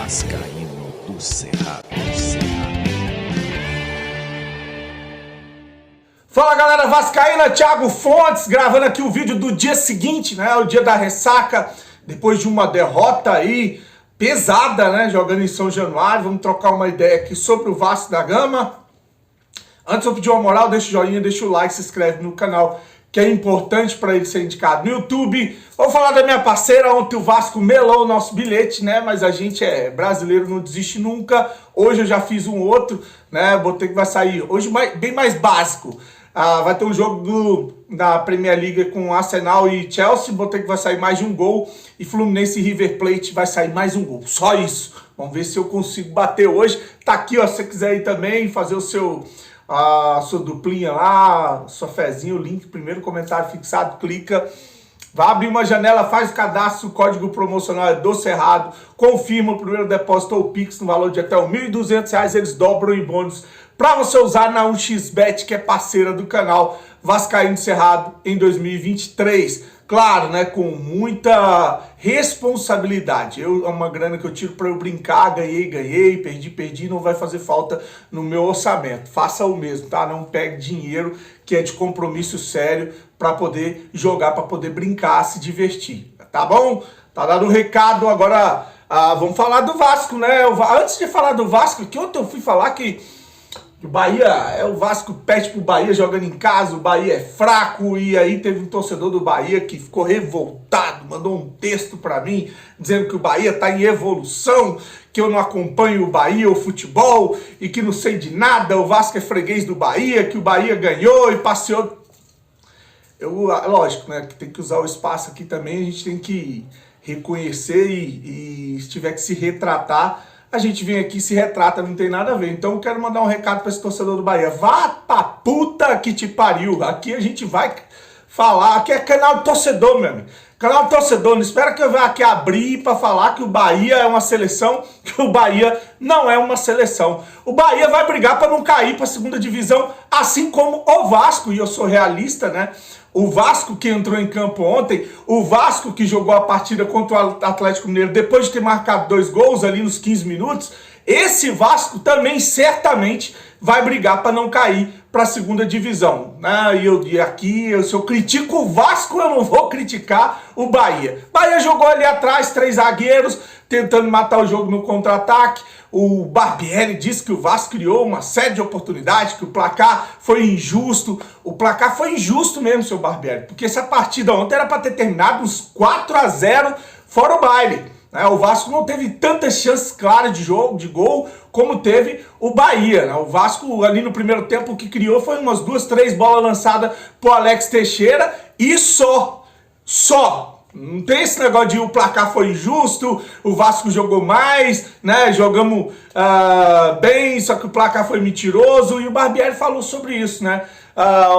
Vascaíno do Cerrado. Fala galera vascaína, Thiago Fontes, gravando aqui o vídeo do dia seguinte, né, o dia da ressaca, depois de uma derrota aí pesada, né, jogando em São Januário. Vamos trocar uma ideia aqui sobre o Vasco da Gama. Antes eu pedir uma moral, deixa o joinha, deixa o like, se inscreve no canal, que é importante para ele ser indicado no YouTube. Vou falar da minha parceira. Ontem o Vasco melou o nosso bilhete, né? Mas a gente é brasileiro, não desiste nunca. Hoje eu já fiz um outro, né? Botei que vai sair hoje bem mais básico. Vai ter um jogo da Premier League com Arsenal e Chelsea. Botei que vai sair mais de um gol. E Fluminense e River Plate vai sair mais um gol. Só isso. Vamos ver se eu consigo bater hoje. Tá aqui, ó. Se você quiser ir também fazer a sua duplinha lá, sua fezinha, o link, primeiro comentário fixado, clica, vai abrir uma janela, faz o cadastro, o código promocional é do Cerrado, confirma o primeiro depósito ou Pix no valor de até R$ 1.200, eles dobram em bônus para você usar na 1xBet, que é parceira do canal Vascaíno Cerrado em 2023. Claro, né, com muita responsabilidade. É uma grana que eu tiro para eu brincar, ganhei, perdi, não vai fazer falta no meu orçamento. Faça o mesmo, tá? Não pegue dinheiro que é de compromisso sério para poder jogar, para poder brincar, se divertir, tá bom? Tá dado o recado, agora vamos falar do Vasco, né? Antes de falar do Vasco, que ontem eu fui falar que o Bahia, o Vasco pede pro Bahia jogando em casa, o Bahia é fraco, e aí teve um torcedor do Bahia que ficou revoltado, mandou um texto pra mim, dizendo que o Bahia tá em evolução, que eu não acompanho o Bahia, o futebol, e que não sei de nada, o Vasco é freguês do Bahia, que o Bahia ganhou e passeou. Lógico, né, que tem que usar o espaço aqui também, a gente tem que reconhecer e se tiver que se retratar, a gente vem aqui e se retrata, não tem nada a ver. Então eu quero mandar um recado para esse torcedor do Bahia. Vá pra puta que te pariu. Aqui a gente vai falar, aqui é canal de torcedor, meu amigo. Canal de torcedor, não espera que eu venha aqui abrir para falar que o Bahia é uma seleção, que o Bahia não é uma seleção. O Bahia vai brigar para não cair para a segunda divisão, assim como o Vasco, e eu sou realista, né? O Vasco que entrou em campo ontem, o Vasco que jogou a partida contra o Atlético Mineiro depois de ter marcado 2 gols ali nos 15 minutos, esse Vasco também certamente vai brigar para não cair para a segunda divisão, né? E aqui, se eu critico o Vasco, eu não vou criticar o Bahia. Bahia jogou ali atrás, 3 zagueiros, tentando matar o jogo no contra-ataque. O Barbieri disse que o Vasco criou uma série de oportunidades, que o placar foi injusto. O placar foi injusto mesmo, seu Barbieri, porque essa partida ontem era para ter terminado uns 4-0 fora o baile. O Vasco não teve tantas chances claras de jogo, de gol, como teve o Bahia, né? O Vasco ali no primeiro tempo o que criou foi umas 2, 3 bolas lançadas pro Alex Teixeira e só. Não tem esse negócio de o placar foi injusto, o Vasco jogou mais, né? Jogamos bem, só que o placar foi mentiroso, e o Barbieri falou sobre isso, né?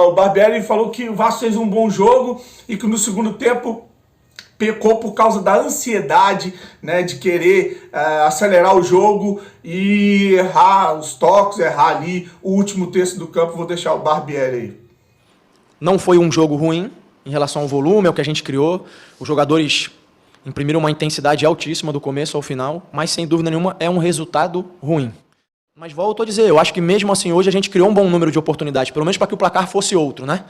O Barbieri falou que o Vasco fez um bom jogo e que no segundo tempo pecou por causa da ansiedade, né, de querer acelerar o jogo e errar os toques, errar ali o último terço do campo. Vou deixar o Barbieri aí. Não foi um jogo ruim em relação ao volume, ao que a gente criou. Os jogadores imprimiram uma intensidade altíssima do começo ao final, mas sem dúvida nenhuma é um resultado ruim. Mas volto a dizer, eu acho que mesmo assim hoje a gente criou um bom número de oportunidades, pelo menos para que o placar fosse outro, né?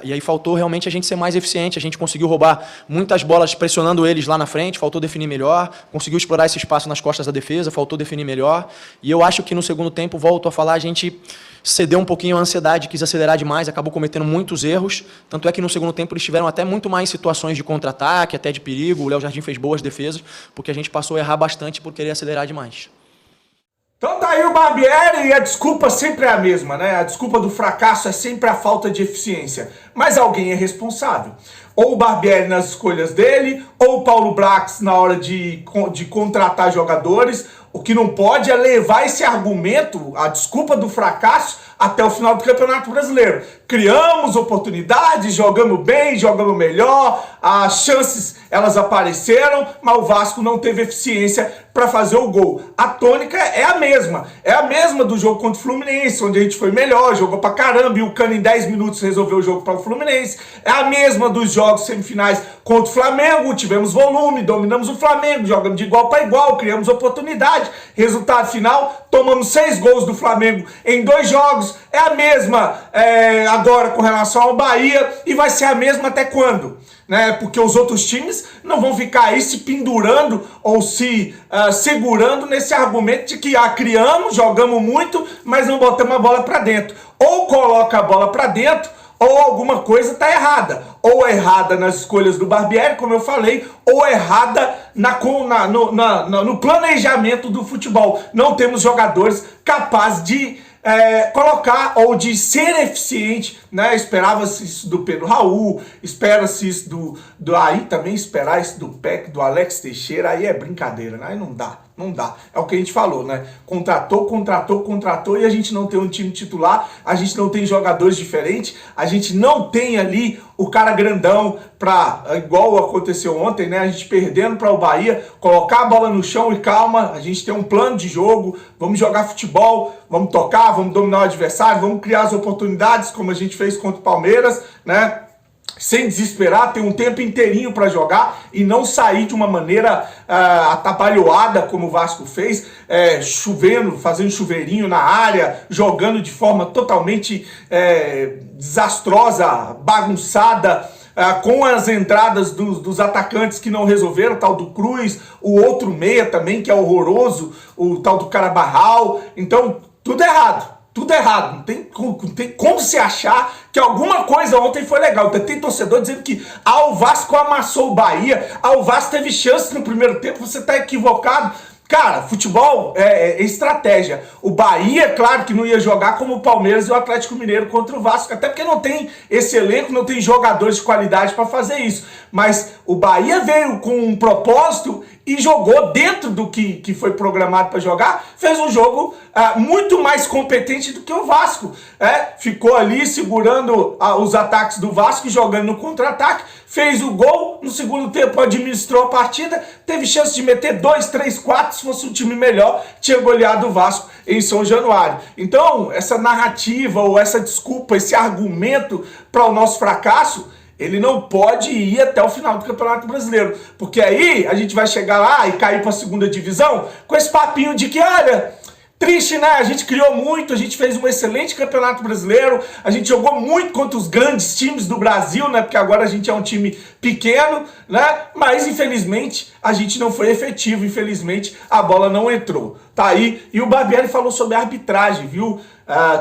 E aí faltou realmente a gente ser mais eficiente, a gente conseguiu roubar muitas bolas pressionando eles lá na frente, faltou definir melhor, conseguiu explorar esse espaço nas costas da defesa, faltou definir melhor. E eu acho que no segundo tempo, volto a falar, a gente cedeu um pouquinho a ansiedade, quis acelerar demais, acabou cometendo muitos erros, tanto é que no segundo tempo eles tiveram até muito mais situações de contra-ataque, até de perigo, o Léo Jardim fez boas defesas, porque a gente passou a errar bastante por querer acelerar demais. Então tá aí o Barbieri, e a desculpa sempre é a mesma, né? A desculpa do fracasso é sempre a falta de eficiência. Mas alguém é responsável. Ou o Barbieri nas escolhas dele, ou o Paulo Brax na hora de contratar jogadores. O que não pode é levar esse argumento, a desculpa do fracasso, até o final do Campeonato Brasileiro. Criamos oportunidades, jogamos bem, jogamos melhor, as chances elas apareceram, mas o Vasco não teve eficiência para fazer o gol. A tônica é a mesma do jogo contra o Fluminense, onde a gente foi melhor, jogou pra caramba, e o Cano em 10 minutos resolveu o jogo para o Fluminense. É a mesma dos jogos semifinais contra o Flamengo, tivemos volume, dominamos o Flamengo, jogamos de igual para igual, criamos oportunidade. Resultado final, tomamos 6 gols do Flamengo em 2 jogos. É a mesma agora com relação ao Bahia, e vai ser a mesma até quando? Né? Porque os outros times não vão ficar aí se pendurando ou se segurando nesse argumento de que criamos, jogamos muito, mas não botamos a bola para dentro. Ou coloca a bola para dentro, ou alguma coisa está errada. Ou errada nas escolhas do Barbieri, como eu falei, ou errada no planejamento do futebol. Não temos jogadores capazes de colocar ou de ser eficiente, né? Esperava-se isso do Pedro Raul, espera-se isso aí também esperar isso do Peck, do Alex Teixeira, aí é brincadeira, né? Aí não dá. É o que a gente falou, né? Contratou e a gente não tem um time titular, a gente não tem jogadores diferentes, a gente não tem ali o cara grandão pra, igual aconteceu ontem, né? A gente perdendo para o Bahia, colocar a bola no chão e calma, a gente tem um plano de jogo, vamos jogar futebol, vamos tocar, vamos dominar o adversário, vamos criar as oportunidades como a gente fez contra o Palmeiras, né? Sem desesperar, ter um tempo inteirinho para jogar e não sair de uma maneira atabalhoada como o Vasco fez, chovendo, fazendo chuveirinho na área, jogando de forma totalmente desastrosa, bagunçada, com as entradas dos atacantes que não resolveram, o tal do Cruz, o outro meia também, que é horroroso, o tal do Carabarral. Então, tudo errado. Não tem como se achar que alguma coisa ontem foi legal. Tem torcedor dizendo que o Vasco amassou o Bahia, o Vasco teve chance no primeiro tempo, você está equivocado. Cara, futebol é estratégia. O Bahia, claro que não ia jogar como o Palmeiras e o Atlético Mineiro contra o Vasco, até porque não tem esse elenco, não tem jogadores de qualidade para fazer isso. Mas o Bahia veio com um propósito e jogou dentro do que foi programado para jogar, fez um jogo muito mais competente do que o Vasco. Ficou ali segurando os ataques do Vasco, jogando no contra-ataque, fez o gol, no segundo tempo administrou a partida, teve chance de meter 2, 3, 4, se fosse um time melhor, tinha goleado o Vasco em São Januário. Então, essa narrativa ou essa desculpa, esse argumento para o nosso fracasso, ele não pode ir até o final do Campeonato Brasileiro, porque aí a gente vai chegar lá e cair para a segunda divisão com esse papinho de que, olha, triste, né? A gente criou muito, a gente fez um excelente Campeonato Brasileiro, a gente jogou muito contra os grandes times do Brasil, né? Porque agora a gente é um time pequeno, né? Mas, infelizmente, a gente não foi efetivo, infelizmente, a bola não entrou. Tá aí, e o Barbieri falou sobre a arbitragem, viu?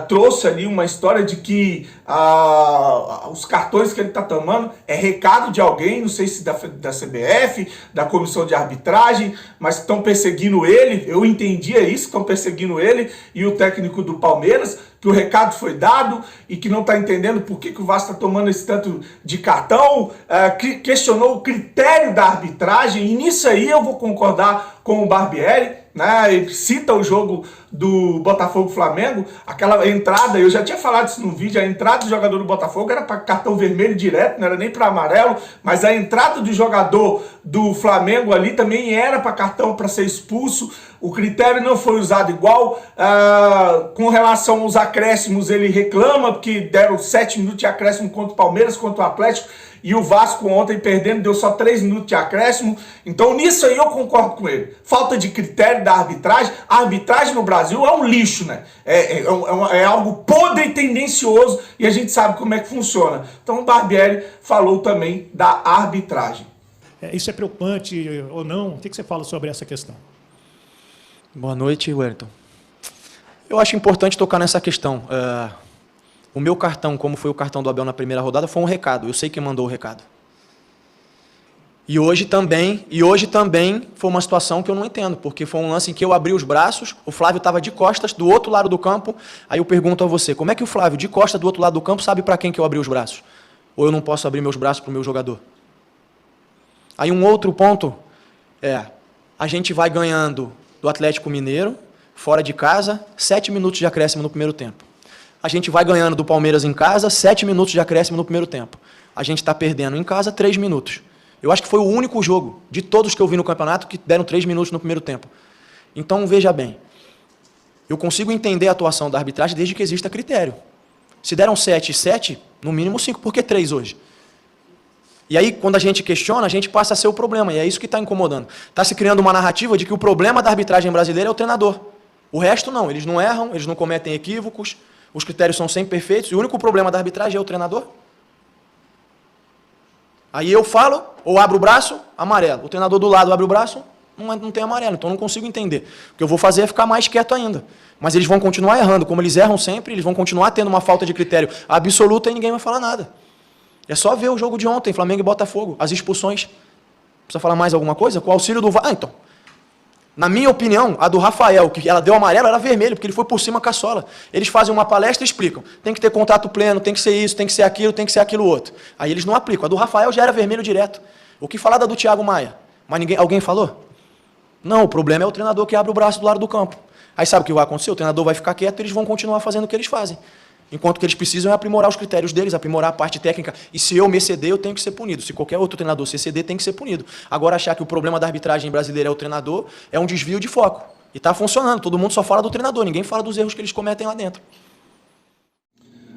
Trouxe ali uma história de que os cartões que ele está tomando é recado de alguém, não sei se da CBF, da comissão de arbitragem, mas estão perseguindo ele. Eu entendia isso, estão perseguindo ele e o técnico do Palmeiras, que o recado foi dado e que não está entendendo por que o Vasco está tomando esse tanto de cartão, questionou o critério da arbitragem, e nisso aí eu vou concordar com o Barbieri, né? Ele cita o jogo do Botafogo-Flamengo, aquela entrada, eu já tinha falado isso no vídeo, a entrada do jogador do Botafogo era para cartão vermelho direto, não era nem para amarelo, mas a entrada do jogador do Flamengo ali também era para cartão, para ser expulso. O critério não foi usado igual. Com relação aos acréscimos, ele reclama porque deram 7 minutos de acréscimo contra o Palmeiras, contra o Atlético, e o Vasco ontem perdendo deu só 3 minutos de acréscimo. Então nisso aí eu concordo com ele. Falta de critério da arbitragem. A arbitragem no Brasil é um lixo, né? É algo podre e tendencioso, e a gente sabe como é que funciona. Então o Barbieri falou também da arbitragem. Isso é preocupante ou não? O que você fala sobre essa questão? Boa noite, Wellington. Eu acho importante tocar nessa questão. O meu cartão, como foi o cartão do Abel na primeira rodada, foi um recado. Eu sei quem mandou o recado. E hoje também foi uma situação que eu não entendo, porque foi um lance em que eu abri os braços, o Flávio estava de costas, do outro lado do campo. Aí eu pergunto a você, como é que o Flávio, de costas do outro lado do campo, sabe para quem que eu abri os braços? Ou eu não posso abrir meus braços para o meu jogador? Aí um outro ponto a gente vai ganhando do Atlético Mineiro, fora de casa, 7 minutos de acréscimo no primeiro tempo. A gente vai ganhando do Palmeiras em casa, 7 minutos de acréscimo no primeiro tempo. A gente está perdendo em casa 3 minutos. Eu acho que foi o único jogo de todos que eu vi no campeonato que deram 3 minutos no primeiro tempo. Então, veja bem, eu consigo entender a atuação da arbitragem desde que exista critério. Se deram 7 e 7, no mínimo 5, por que 3 hoje? E aí, quando a gente questiona, a gente passa a ser o problema, e é isso que está incomodando. Está se criando uma narrativa de que o problema da arbitragem brasileira é o treinador. O resto não, eles não erram, eles não cometem equívocos, os critérios são sempre perfeitos, e o único problema da arbitragem é o treinador? Aí eu falo, ou abro o braço, amarelo. O treinador do lado abre o braço, não tem amarelo, então eu não consigo entender. O que eu vou fazer é ficar mais quieto ainda. Mas eles vão continuar errando, como eles erram sempre, eles vão continuar tendo uma falta de critério absoluta e ninguém vai falar nada. É só ver o jogo de ontem, Flamengo e Botafogo, as expulsões. Precisa falar mais alguma coisa? Com o auxílio do VAR. Então, na minha opinião, a do Rafael, que ela deu amarelo, era vermelho, porque ele foi por cima caçola. Eles fazem uma palestra e explicam. Tem que ter contato pleno, tem que ser isso, tem que ser aquilo outro. Aí eles não aplicam. A do Rafael já era vermelho direto. O que falar da do Thiago Maia? Mas alguém falou? Não, o problema é o treinador que abre o braço do lado do campo. Aí sabe o que vai acontecer? O treinador vai ficar quieto e eles vão continuar fazendo o que eles fazem. Enquanto que eles precisam é aprimorar os critérios deles, aprimorar a parte técnica. E se eu me exceder, eu tenho que ser punido. Se qualquer outro treinador se exceder, tem que ser punido. Agora, achar que o problema da arbitragem brasileira é o treinador é um desvio de foco. E está funcionando. Todo mundo só fala do treinador, ninguém fala dos erros que eles cometem lá dentro.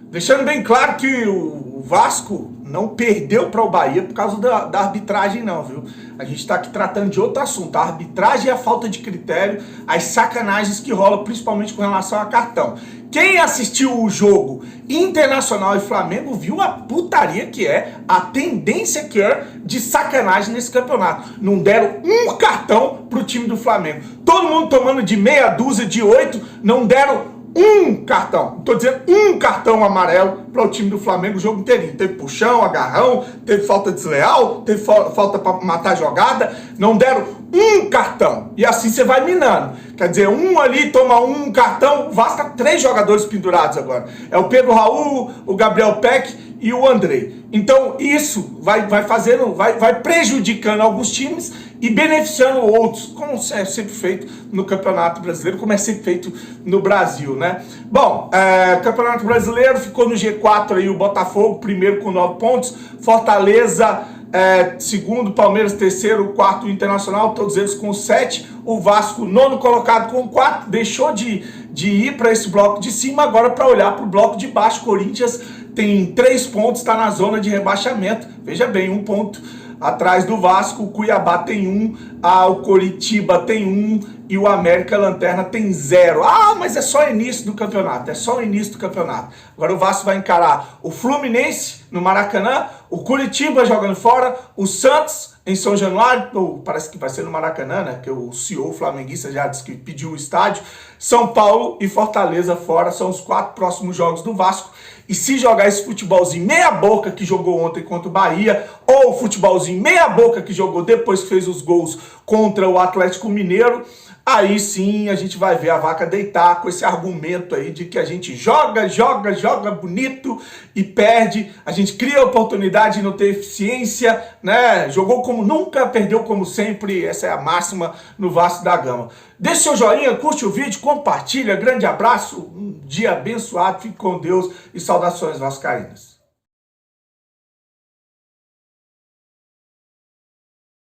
Deixando bem claro que o Vasco não perdeu para o Bahia por causa da arbitragem não, viu? A gente está aqui tratando de outro assunto. A arbitragem e a falta de critério, as sacanagens que rolam, principalmente com relação a cartão. Quem assistiu o jogo Internacional e Flamengo viu a putaria que é, a tendência que é de sacanagem nesse campeonato. Não deram um cartão pro time do Flamengo. Todo mundo tomando de meia dúzia, de 8, não deram um cartão. Estou dizendo um cartão amarelo para o time do Flamengo o jogo inteirinho. Teve puxão, agarrão, teve falta desleal, teve falta para matar a jogada. Não deram um cartão. E assim você vai minando. Quer dizer, um ali toma um cartão, basta 3 jogadores pendurados agora. É o Pedro Raul, o Gabriel Peck e o Andrei. Então isso vai prejudicando alguns times e beneficiando outros, como é sempre feito no Campeonato Brasileiro, como é sempre feito no Brasil, né? Bom, Campeonato Brasileiro ficou no G4 aí o Botafogo, primeiro com 9 pontos, Fortaleza, segundo, Palmeiras, terceiro, quarto, Internacional, todos eles com 7, o Vasco, nono colocado com 4, deixou de ir para esse bloco de cima, agora para olhar para o bloco de baixo. Corinthians tem 3 pontos, está na zona de rebaixamento, veja bem, 1 ponto atrás do Vasco, o Cuiabá tem 1, o Coritiba tem 1 e o América Lanterna tem 0. Mas é só início do campeonato, é só o início do campeonato. Agora o Vasco vai encarar o Fluminense no Maracanã, o Coritiba jogando fora, o Santos em São Januário, ou parece que vai ser no Maracanã, né? Que o CEO flamenguista já disse que pediu o estádio. São Paulo e Fortaleza fora, são os 4 próximos jogos do Vasco. E se jogar esse futebolzinho meia boca que jogou ontem contra o Bahia, ou o futebolzinho meia boca que jogou depois que fez os gols contra o Atlético Mineiro, aí sim a gente vai ver a vaca deitar com esse argumento aí de que a gente joga bonito e perde, a gente cria oportunidade e não tem eficiência, né? Jogou como nunca, perdeu como sempre, essa é a máxima no Vasco da Gama. Deixe seu joinha, curte o vídeo, compartilha, grande abraço, um dia abençoado, fique com Deus e saudações vascaínas.